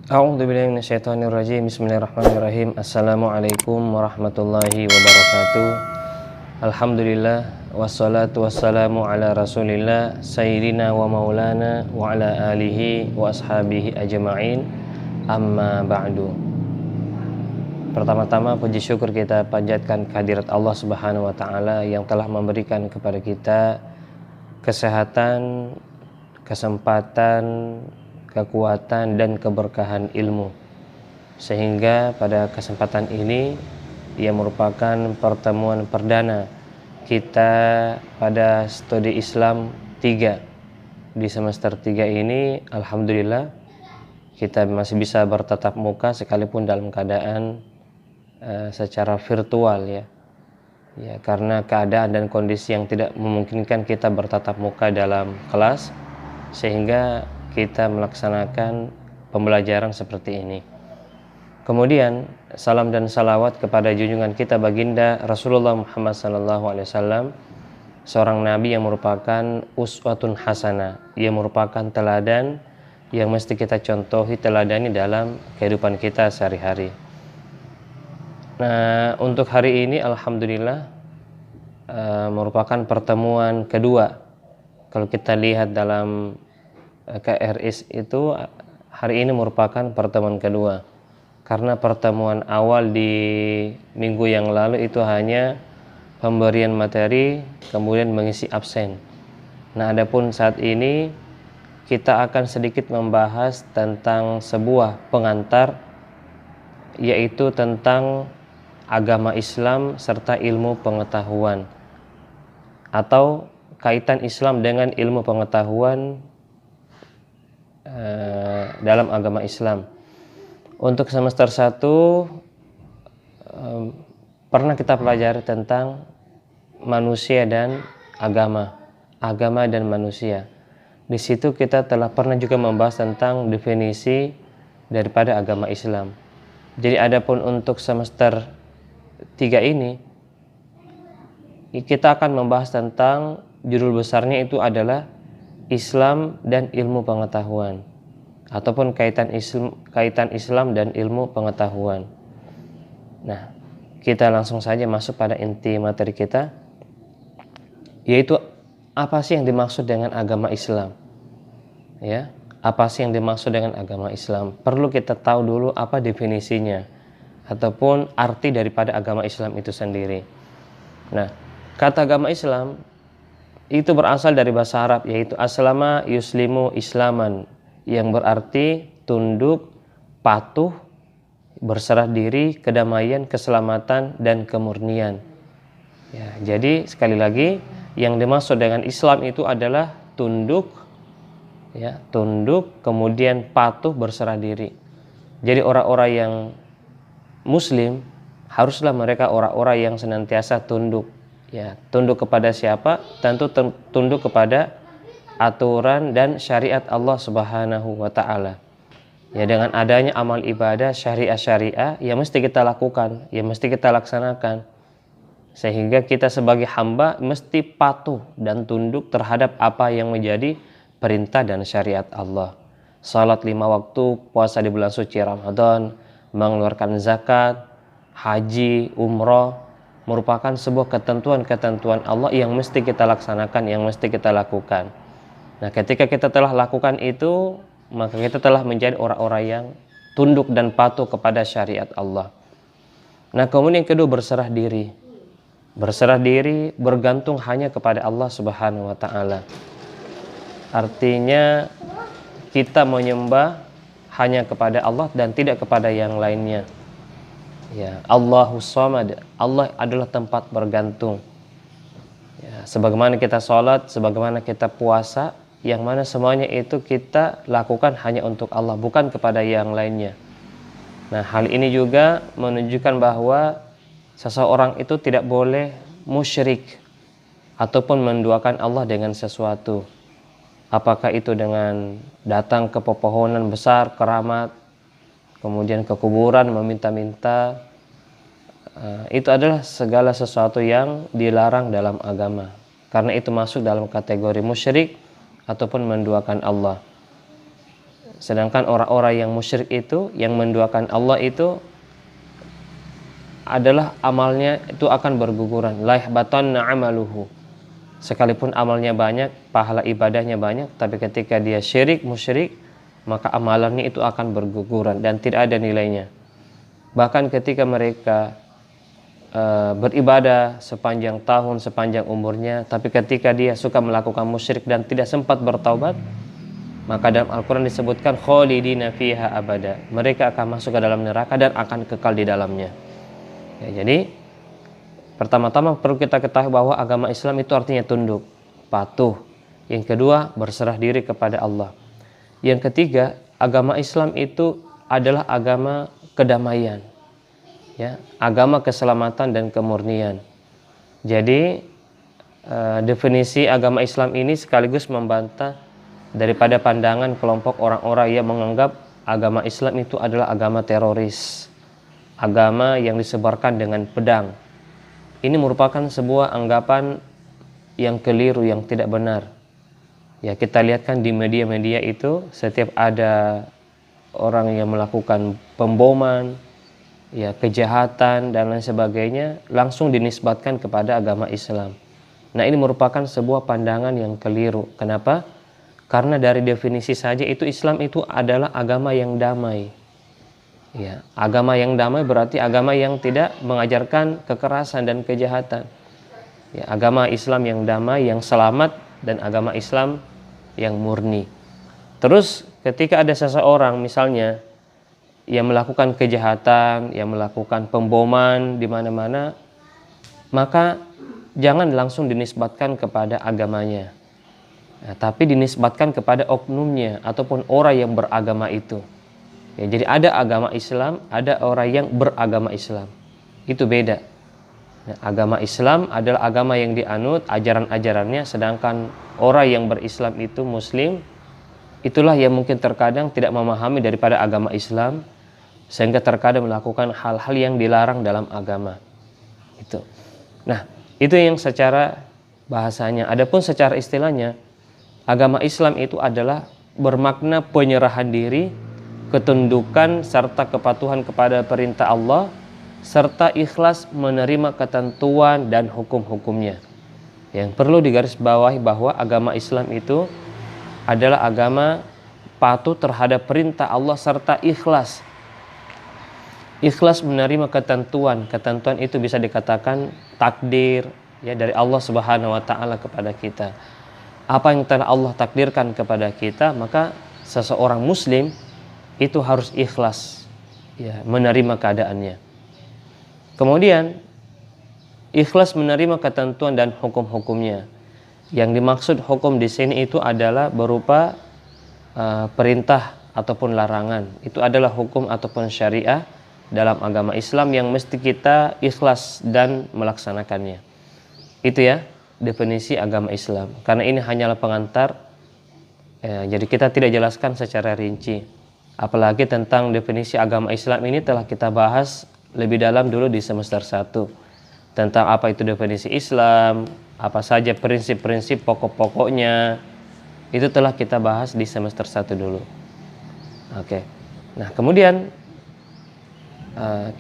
A'udzubillahi minasyaitonirrajim. Bismillahirrahmanirrahim. Assalamualaikum warahmatullahi wabarakatuh. Alhamdulillah wassalatu wassalamu ala Rasulillah sayyidina wa maulana wa ala alihi wa ashabihi ajma'in. Amma ba'du. Pertama-tama puji syukur kita panjatkan kehadirat Allah Subhanahu wa taala yang telah memberikan kepada kita kesehatan, kesempatan, kekuatan dan keberkahan ilmu, sehingga pada kesempatan ini ia merupakan pertemuan perdana kita pada studi Islam 3 di semester 3 ini. Alhamdulillah kita masih bisa bertatap muka sekalipun dalam keadaan secara virtual ya, karena keadaan dan kondisi yang tidak memungkinkan kita bertatap muka dalam kelas, sehingga kita melaksanakan pembelajaran seperti ini. Kemudian salam dan salawat kepada junjungan kita baginda Rasulullah Muhammad SAW, seorang nabi yang merupakan uswatun hasanah, yang merupakan teladan yang mesti kita contohi, teladani dalam kehidupan kita sehari-hari. Nah, untuk hari ini alhamdulillah merupakan pertemuan kedua. Kalau kita lihat dalam KRIS itu, hari ini merupakan pertemuan kedua, karena pertemuan awal di minggu yang lalu itu hanya pemberian materi kemudian mengisi absen. Nah, adapun saat ini kita akan sedikit membahas tentang sebuah pengantar, yaitu tentang agama Islam serta ilmu pengetahuan, atau kaitan Islam dengan ilmu pengetahuan dalam agama Islam. Untuk semester 1 pernah kita pelajari tentang manusia dan agama dan manusia. Di situ kita telah pernah juga membahas tentang definisi daripada agama Islam. Jadi adapun untuk semester 3 ini kita akan membahas tentang, judul besarnya itu adalah Islam dan ilmu pengetahuan, ataupun kaitan Islam dan ilmu pengetahuan. Nah, kita langsung saja masuk pada inti materi kita, yaitu apa sih yang dimaksud dengan agama Islam? Ya, apa sih yang dimaksud dengan agama Islam? Perlu kita tahu dulu apa definisinya, ataupun arti daripada agama Islam itu sendiri. Nah, kata agama Islam itu berasal dari bahasa Arab, yaitu aslama yuslimu islaman, yang berarti tunduk, patuh, berserah diri, kedamaian, keselamatan, dan kemurnian. Ya, jadi sekali lagi, yang dimaksud dengan Islam itu adalah tunduk, ya, tunduk, kemudian patuh, berserah diri. Jadi orang-orang yang Muslim haruslah mereka orang-orang yang senantiasa tunduk. Ya, tunduk kepada siapa? Tentu tunduk kepada aturan dan syariat Allah Subhanahu wa taala. Ya, dengan adanya amal ibadah syariah yang mesti kita lakukan, yang mesti kita laksanakan. Sehingga kita sebagai hamba mesti patuh dan tunduk terhadap apa yang menjadi perintah dan syariat Allah. Salat 5 waktu, puasa di bulan suci Ramadan, mengeluarkan zakat, haji, umroh, merupakan sebuah ketentuan-ketentuan Allah yang mesti kita laksanakan, yang mesti kita lakukan. Nah, ketika kita telah lakukan itu, maka kita telah menjadi orang-orang yang tunduk dan patuh kepada syariat Allah. Nah, kemudian yang kedua, berserah diri. Berserah diri, bergantung hanya kepada Allah Subhanahu wa taala. Artinya kita menyembah hanya kepada Allah dan tidak kepada yang lainnya. Ya, Allahus Samad, Allah adalah tempat bergantung. Ya, sebagaimana kita sholat, sebagaimana kita puasa, yang mana semuanya itu kita lakukan hanya untuk Allah, bukan kepada yang lainnya. Nah, hal ini juga menunjukkan bahwa seseorang itu tidak boleh musyrik ataupun menduakan Allah dengan sesuatu. Apakah itu dengan datang ke pepohonan besar, keramat, kemudian ke kuburan meminta-minta, itu adalah segala sesuatu yang dilarang dalam agama, karena itu masuk dalam kategori musyrik ataupun menduakan Allah. Sedangkan orang-orang yang musyrik itu, yang menduakan Allah itu adalah amalnya itu akan berguguran. La yahbatanna amaluhu. Sekalipun amalnya banyak, pahala ibadahnya banyak, tapi ketika dia syirik, musyrik, maka amalannya itu akan berguguran dan tidak ada nilainya. Bahkan ketika mereka beribadah sepanjang tahun, sepanjang umurnya, tapi ketika dia suka melakukan musyrik dan tidak sempat bertaubat, maka dalam Al-Quran disebutkan khalidina fiha abada, mereka akan masuk ke dalam neraka dan akan kekal di dalamnya. Ya, jadi pertama-tama perlu kita ketahui bahwa agama Islam itu artinya tunduk, patuh. Yang kedua, berserah diri kepada Allah. Yang ketiga, agama Islam itu adalah agama kedamaian, ya, agama keselamatan dan kemurnian. Jadi definisi agama Islam ini sekaligus membantah daripada pandangan kelompok orang-orang yang menganggap agama Islam itu adalah agama teroris, agama yang disebarkan dengan pedang. Ini merupakan sebuah anggapan yang keliru, yang tidak benar. Ya, kita lihat kan di media-media itu setiap ada orang yang melakukan pemboman, ya, kejahatan dan lain sebagainya, langsung dinisbatkan kepada agama Islam. Nah, ini merupakan sebuah pandangan yang keliru. Kenapa? Karena dari definisi saja itu Islam itu adalah agama yang damai. Ya, agama yang damai berarti agama yang tidak mengajarkan kekerasan dan kejahatan. Ya, agama Islam yang damai, yang selamat, dan agama Islam yang murni. Terus ketika ada seseorang misalnya yang melakukan kejahatan, yang melakukan pemboman di mana-mana, maka jangan langsung dinisbatkan kepada agamanya. Nah, tapi dinisbatkan kepada oknumnya ataupun orang yang beragama itu. Ya, jadi ada agama Islam, ada orang yang beragama Islam. Itu beda. Nah, agama Islam adalah agama yang dianut, ajaran-ajarannya, sedangkan orang yang berislam itu Muslim, itulah yang mungkin terkadang tidak memahami daripada agama Islam, sehingga terkadang melakukan hal-hal yang dilarang dalam agama. Itu. Nah, itu yang secara bahasanya. Adapun secara istilahnya, agama Islam itu adalah bermakna penyerahan diri, ketundukan serta kepatuhan kepada perintah Allah, serta ikhlas menerima ketentuan dan hukum-hukumnya. Yang perlu digarisbawahi bahwa agama Islam itu adalah agama patuh terhadap perintah Allah serta ikhlas. Ikhlas menerima ketentuan. Ketentuan itu bisa dikatakan takdir, ya, dari Allah Subhanahu wa taala kepada kita. Apa yang telah Allah takdirkan kepada kita, maka seseorang muslim itu harus ikhlas, ya, menerima keadaannya. Kemudian ikhlas menerima ketentuan dan hukum-hukumnya. Yang dimaksud hukum di sini itu adalah berupa perintah ataupun larangan. Itu adalah hukum ataupun syariah dalam agama Islam yang mesti kita ikhlas dan melaksanakannya. Itu ya definisi agama Islam. Karena ini hanyalah pengantar, jadi kita tidak jelaskan secara rinci. Apalagi tentang definisi agama Islam ini telah kita bahas lebih dalam dulu di semester 1. Tentang apa itu definisi Islam, apa saja prinsip-prinsip pokok-pokoknya, itu telah kita bahas di semester 1 dulu. Oke. Nah, kemudian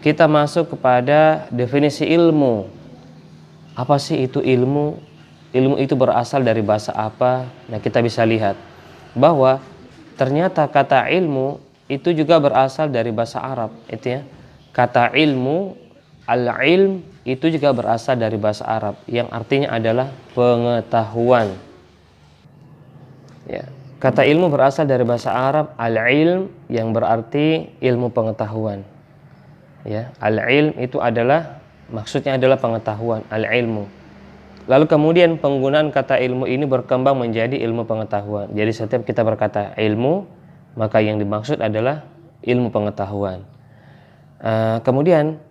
kita masuk kepada definisi ilmu. Apa sih itu ilmu? Ilmu itu berasal dari bahasa apa? Nah, kita bisa lihat bahwa ternyata kata ilmu itu juga berasal dari bahasa Arab, itu ya. Kata ilmu, al-ilm, itu juga berasal dari bahasa Arab yang artinya adalah pengetahuan. Ya, kata ilmu berasal dari bahasa Arab al-ilm yang berarti ilmu pengetahuan. Ya, al-ilm itu adalah maksudnya adalah pengetahuan, al-ilmu. Lalu kemudian penggunaan kata ilmu ini berkembang menjadi ilmu pengetahuan. Jadi setiap kita berkata ilmu, maka yang dimaksud adalah ilmu pengetahuan. Kemudian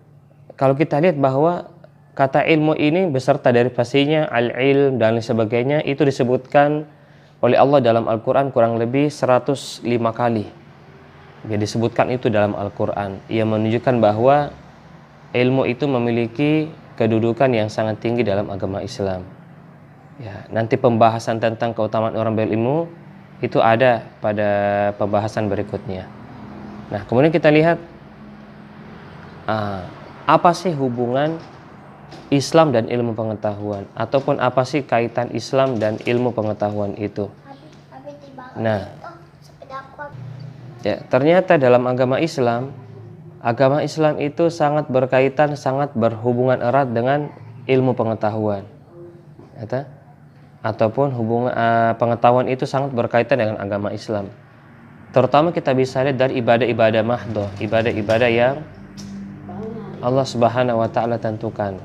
kalau kita lihat bahwa kata ilmu ini beserta derivasinya al-ilm dan lain sebagainya itu disebutkan oleh Allah dalam Al-Quran kurang lebih 105 kali. Jadi disebutkan itu dalam Al-Quran. Ia menunjukkan bahwa ilmu itu memiliki kedudukan yang sangat tinggi dalam agama Islam. Ya, nanti pembahasan tentang keutamaan orang berilmu Itu ada pada pembahasan berikutnya. Nah, kemudian kita lihat apa sih hubungan Islam dan ilmu pengetahuan, ataupun apa sih kaitan Islam dan ilmu pengetahuan itu. Nah, ya, ternyata dalam agama Islam itu sangat berkaitan, sangat berhubungan erat dengan ilmu pengetahuan. Ataupun hubungan pengetahuan itu sangat berkaitan dengan agama Islam. Terutama kita bisa lihat dari ibadah-ibadah mahdhah, ibadah-ibadah yang Allah Subhanahu wa taala tentukan.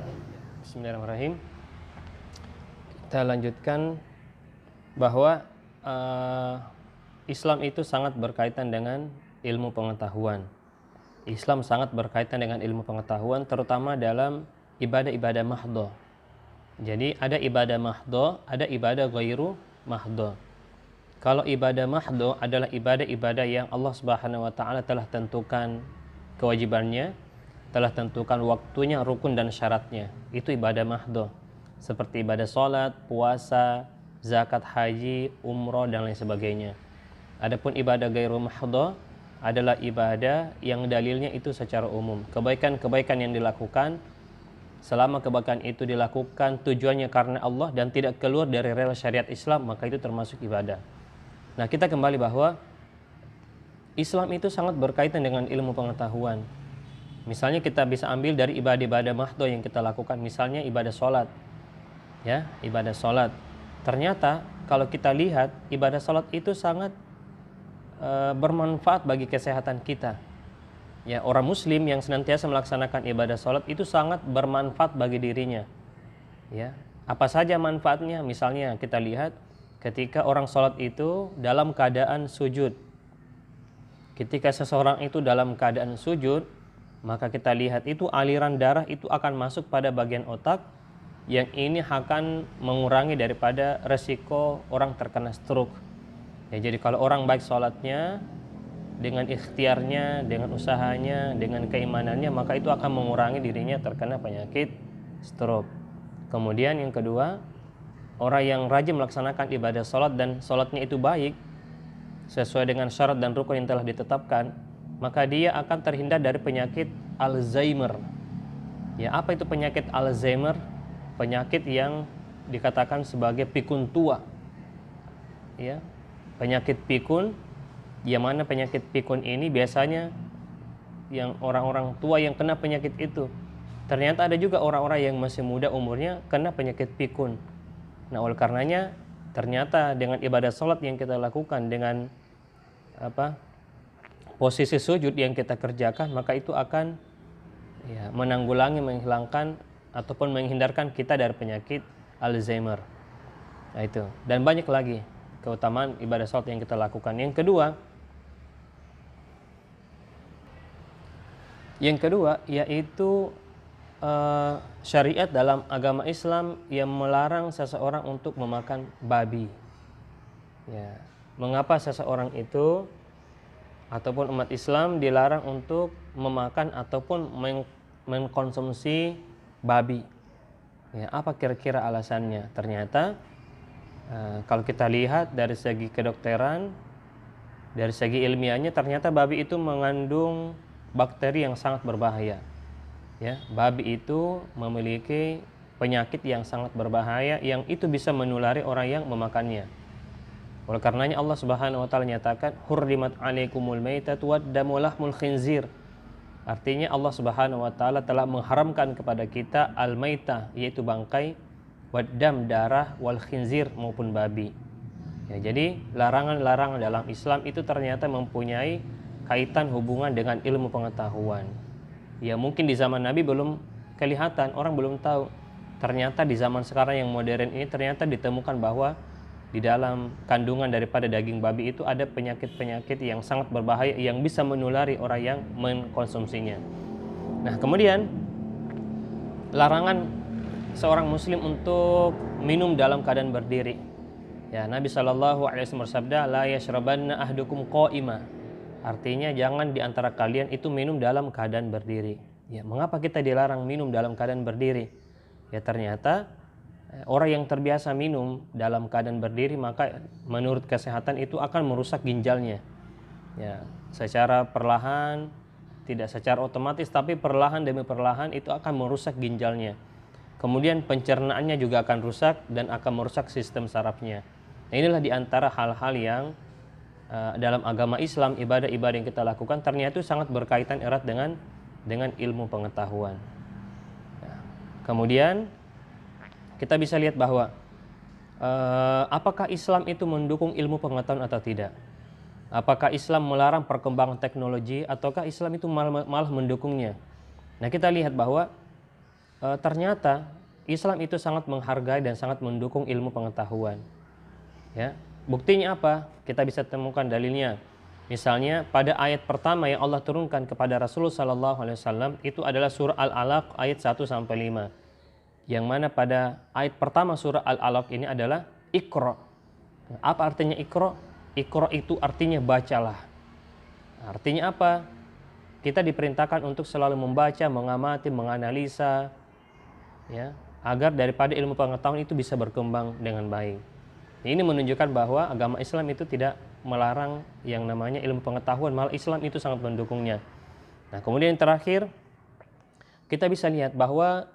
Bismillahirrahmanirrahim. Kita lanjutkan bahwa Islam itu sangat berkaitan dengan ilmu pengetahuan. Islam sangat berkaitan dengan ilmu pengetahuan, terutama dalam ibadah-ibadah mahdhah. Jadi ada ibadah mahdhah, ada ibadah ghairu mahdhah. Kalau ibadah mahdhah adalah ibadah-ibadah yang Allah Subhanahu wa taala telah tentukan kewajibannya, telah tentukan waktunya, rukun dan syaratnya. Itu ibadah mahdhah. Seperti ibadah salat, puasa, zakat, haji, umroh dan lain sebagainya. Adapun ibadah ghairu mahdhah adalah ibadah yang dalilnya itu secara umum. Kebaikan-kebaikan yang dilakukan, selama kebaikan itu dilakukan tujuannya karena Allah dan tidak keluar dari rel syariat Islam, maka itu termasuk ibadah. Nah, kita kembali bahwa Islam itu sangat berkaitan dengan ilmu pengetahuan. Misalnya kita bisa ambil dari ibadah-ibadah mahdhah yang kita lakukan, misalnya ibadah sholat. Ya, ibadah sholat. Ternyata kalau kita lihat ibadah sholat itu sangat bermanfaat bagi kesehatan kita. Ya, orang muslim yang senantiasa melaksanakan ibadah sholat itu sangat bermanfaat bagi dirinya. Ya, apa saja manfaatnya? Misalnya kita lihat ketika orang sholat itu dalam keadaan sujud. Ketika seseorang itu dalam keadaan sujud, maka kita lihat itu aliran darah itu akan masuk pada bagian otak, yang ini akan mengurangi daripada resiko orang terkena stroke. Ya, jadi kalau orang baik sholatnya, dengan ikhtiarnya, dengan usahanya, dengan keimanannya, maka itu akan mengurangi dirinya terkena penyakit stroke. Kemudian yang kedua, orang yang rajin melaksanakan ibadah sholat dan sholatnya itu baik sesuai dengan syarat dan rukun yang telah ditetapkan, maka dia akan terhindar dari penyakit Alzheimer. Ya, apa itu penyakit Alzheimer? Penyakit yang dikatakan sebagai pikun tua. Ya, penyakit pikun, yang mana penyakit pikun ini biasanya yang orang-orang tua yang kena penyakit itu. Ternyata ada juga orang-orang yang masih muda umurnya kena penyakit pikun. Nah, oleh karenanya ternyata dengan ibadah sholat yang kita lakukan, dengan posisi sujud yang kita kerjakan, maka itu akan menanggulangi, menghilangkan ataupun menghindarkan kita dari penyakit Alzheimer. Nah, itu dan banyak lagi keutamaan ibadah sholat yang kita lakukan. Yang kedua yaitu syariat dalam agama Islam yang melarang seseorang untuk memakan babi. Ya, mengapa seseorang itu ataupun umat Islam dilarang untuk memakan ataupun mengkonsumsi babi? Ya, apa kira-kira alasannya? Ternyata kalau kita lihat dari segi kedokteran, dari segi ilmiahnya, ternyata babi itu mengandung bakteri yang sangat berbahaya. Ya, babi itu memiliki penyakit yang sangat berbahaya yang itu bisa menulari orang yang memakannya. Oleh karenanya Allah Subhanahu wa taala nyatakan hurrimat 'alaikumul maitatu wad-damu lahmul khinzir. Artinya Allah Subhanahu wa taala telah mengharamkan kepada kita al-maitah, yaitu bangkai, wad-dam, darah, wal khinzir, maupun babi. Ya, jadi larangan-larangan dalam Islam itu ternyata mempunyai kaitan hubungan dengan ilmu pengetahuan. Ya, mungkin di zaman Nabi belum kelihatan, orang belum tahu. Ternyata di zaman sekarang yang modern ini ternyata ditemukan bahwa di dalam kandungan daripada daging babi itu ada penyakit-penyakit yang sangat berbahaya yang bisa menulari orang yang mengkonsumsinya. Nah, kemudian larangan seorang muslim untuk minum dalam keadaan berdiri. Ya, Nabi SAW bersabda, la yashrabanna ahdukum qa'ima. Artinya jangan di antara kalian itu minum dalam keadaan berdiri. Ya, mengapa kita dilarang minum dalam keadaan berdiri? Ya, ternyata Orang yang terbiasa minum dalam keadaan berdiri, maka menurut kesehatan itu akan merusak ginjalnya. Ya, secara perlahan, tidak secara otomatis, tapi perlahan demi perlahan itu akan merusak ginjalnya. Kemudian pencernaannya juga akan rusak dan akan merusak sistem sarafnya. Nah, inilah diantara hal-hal yang dalam agama Islam, ibadah-ibadah yang kita lakukan ternyata itu sangat berkaitan erat dengan ilmu pengetahuan. Nah, kemudian kita bisa lihat bahwa apakah Islam itu mendukung ilmu pengetahuan atau tidak? Apakah Islam melarang perkembangan teknologi ataukah Islam itu malah mendukungnya? Nah, kita lihat bahwa ternyata Islam itu sangat menghargai dan sangat mendukung ilmu pengetahuan. Ya, buktinya apa? Kita bisa temukan dalilnya. Misalnya pada ayat pertama yang Allah turunkan kepada Rasulullah SAW itu adalah surah Al-Alaq ayat 1 sampai 5. Yang mana pada ayat pertama surah Al-Alaq ini adalah Iqra. Apa artinya Iqra? Iqra itu artinya bacalah. Artinya apa? Kita diperintahkan untuk selalu membaca, mengamati, menganalisa, ya, agar daripada ilmu pengetahuan itu bisa berkembang dengan baik. Ini menunjukkan bahwa agama Islam itu tidak melarang yang namanya ilmu pengetahuan, malah Islam itu sangat mendukungnya. Nah, kemudian yang terakhir kita bisa lihat bahwa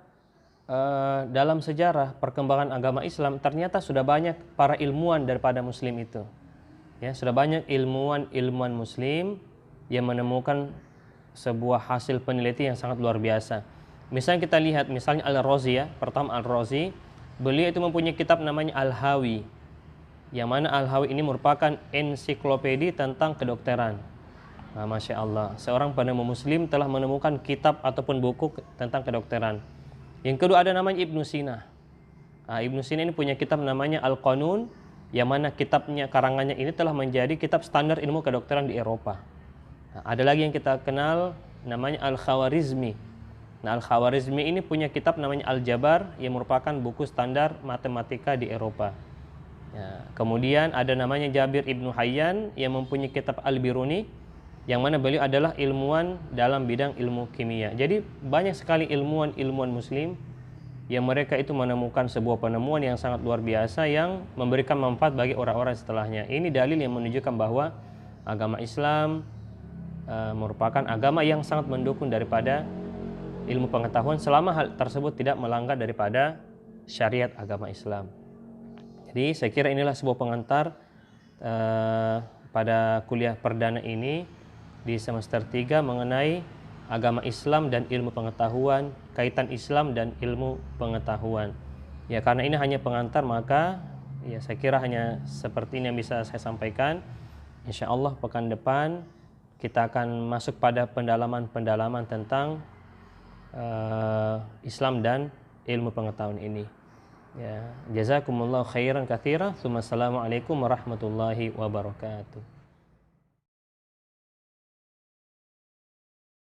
dalam sejarah perkembangan agama Islam ternyata sudah banyak para ilmuwan daripada Muslim itu. Ya, sudah banyak ilmuwan Muslim yang menemukan sebuah hasil penelitian yang sangat luar biasa. Misalnya kita lihat, misalnya Al-Razi, ya, pertama Al-Razi, beliau itu mempunyai kitab namanya Al-Hawi, yang mana Al-Hawi ini merupakan ensiklopedi tentang kedokteran. Nah, Masya Allah, seorang penemu Muslim telah menemukan kitab ataupun buku tentang kedokteran. Yang kedua ada namanya Ibnu Sina. Nah, Ibnu Sina ini punya kitab namanya Al-Qanun, yang mana kitabnya, karangannya ini telah menjadi kitab standar ilmu kedokteran di Eropa. Nah, ada lagi yang kita kenal namanya Al-Khawarizmi. Nah, Al-Khawarizmi ini punya kitab namanya Al-Jabar, yang merupakan buku standar matematika di Eropa. Ya, kemudian ada namanya Jabir Ibnu Hayyan yang mempunyai kitab Al-Biruni, yang mana beliau adalah ilmuwan dalam bidang ilmu kimia. Jadi banyak sekali ilmuwan Muslim yang mereka itu menemukan sebuah penemuan yang sangat luar biasa yang memberikan manfaat bagi orang-orang setelahnya. Ini dalil yang menunjukkan bahwa agama Islam merupakan agama yang sangat mendukung daripada ilmu pengetahuan selama hal tersebut tidak melanggar daripada syariat agama Islam. Jadi saya kira inilah sebuah pengantar pada kuliah perdana ini di semester 3 mengenai agama Islam dan ilmu pengetahuan, kaitan Islam dan ilmu pengetahuan. Ya, karena ini hanya pengantar, maka ya saya kira hanya seperti ini yang bisa saya sampaikan. Insya Allah pekan depan kita akan masuk pada pendalaman tentang Islam dan ilmu pengetahuan ini. Ya, jazakumullah khairan katsira. Assalamualaikum warahmatullahi wabarakatuh.